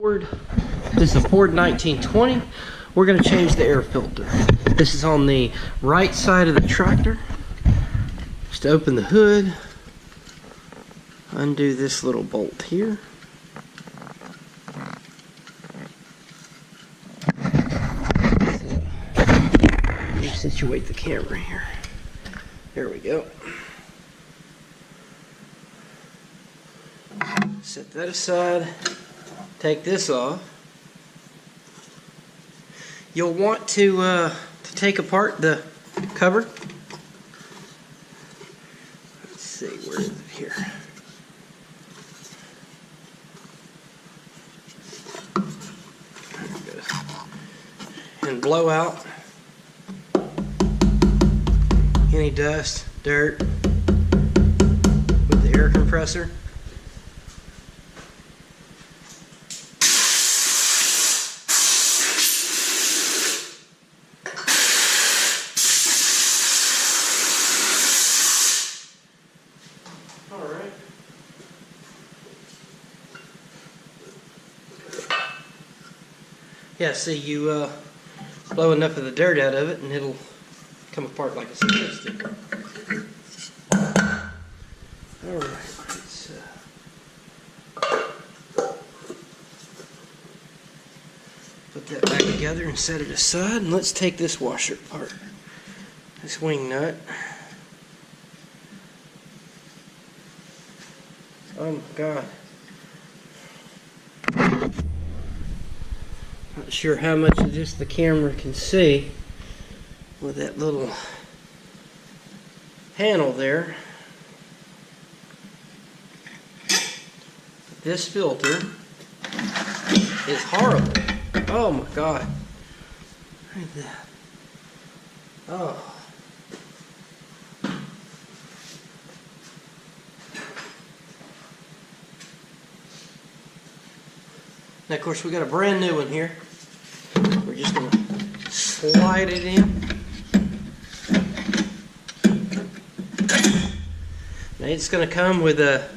This is a Ford 1920. We're going to change the air filter. This is on the right side of the tractor. Just open the hood, undo this little bolt here. Situate the camera here. There we go. Set that aside. Take this off. You'll want to take apart the cover. Let's see, where is it here? There it goes. And blow out any dust, dirt with the air compressor. Alright. Yeah, see, you blow enough of the dirt out of it and it'll come apart like it's supposed to. Alright, let's put that back together and set it aside, and let's take this washer apart. This wing nut. Oh my God. Not sure how much of this the camera can see with that little panel there. This filter is horrible. Oh my God. Look at that. Oh. Now, of course, we got a brand new one here. We're just going to slide it in. Now, it's going to come with a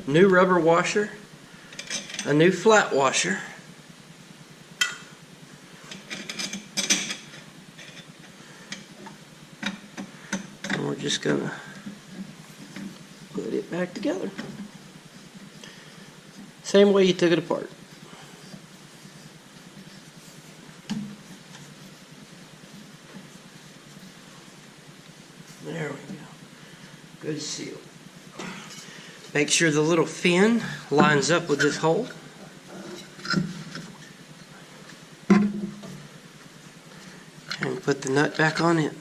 new rubber washer, a new flat washer, and we're just going to put it back together. Same way you took it apart. There we go. Good seal. Make sure the little fin lines up with this hole. And put the nut back on it.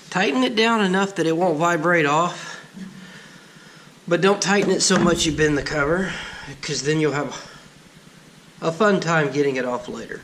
Tighten it down enough that it won't vibrate off. But don't tighten it so much you bend the cover, because then you'll have a fun time getting it off later.